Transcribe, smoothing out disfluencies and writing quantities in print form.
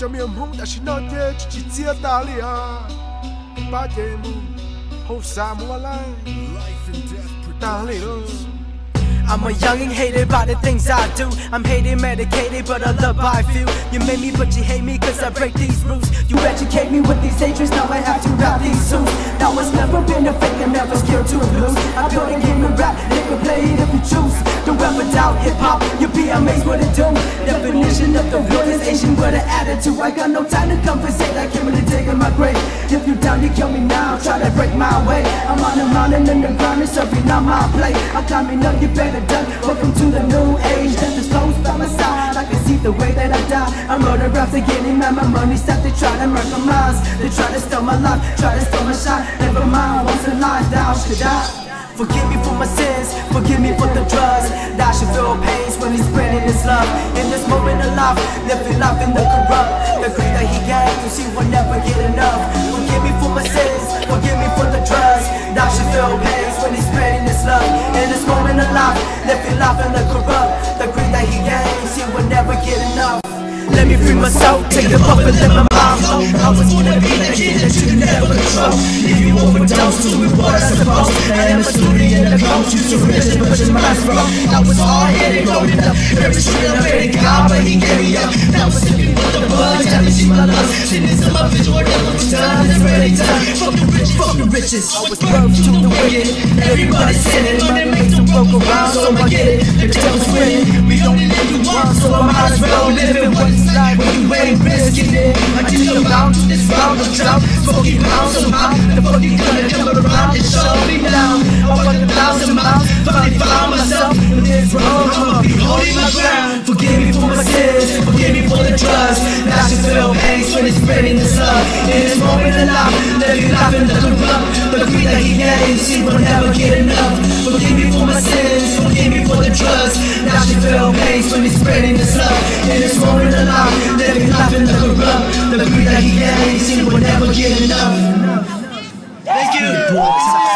cho miệng Hmong đã xin nói thế chỉ chia ta lia ba chế mu hô sa mua lại ta lia. I'm a youngin' hated by the things I do. I'm hated, medicated, but I love how I feel. You made me, but you hate me, cause I break these rules. You educate me with these hatreds, now I have to rap these songs. Now it's never been a fake and never scared to lose. I built a game of rap, they can play it if you choose. Don't ever doubt hip-hop, you'll be amazed what it do. Definition of the real is Asian with an attitude. I got no time to conversate, I came in to dig in my grave. If you down, you kill me now, try to break my way. I'm on the mountain in the ground, it's serving on my plate. I'm climbing up, you better duck. Welcome to the new age, death is close by my side. I can see the way that I die. I'm on the raps again, man, my money stopped. They try to murder my minds, they try to steal my life, try to steal my shot. Never mind, once in life, thou should die. Forgive me for my sins, forgive me for the drugs. Thou should feel pains when he's spreading his love. In this moment of life, living life in the corrupt. The greed that he gave, you see, will never get enough. Forgive me for my sins, forgive me for the drugs. Thou should feel pains when he's spreading his love. In this moment of life, living life in the corrupt. The greed that he gave, you see, will never get enough. Let me free my soul, take a puff and let my mind flow. I was gonna be that kid that you never control. If you overdose to it, what I suppose. I am a student in the coach, you to religion, but your mind's wrong. I was hard-headed, growing up, very straight up, very God, but he gave me up. Now I'm sipping with the buzz, time to see my lungs. Shit is in my visual, never was done, it's ready time. Fuck the rich, fuck the riches. I was birthed to the wicked, everybody's sinning. Money makes them broke around, so I get it. The devil's winning, we only live once, so I might as well live it. What's life when you ain't risking it? I took a round to this round of drought. Smoking pounds somehow. The fucking gunner come around and show me down. I walked 1,000 miles, finally found myself in this road. I'ma be holding my ground. Forgive me for my sins, forgive me for the drugs. Now she feel pain when it's spreading this love. In this moment of life, living life in the corrupt. The greed that he gave, she will never get enough. Forgive me for my sins, forgive me for the drugs. Now she feel pain when it's spreading this love. In this moment of life, living life in the corrupt. The greed that he gave, she will never get enough. Thank you.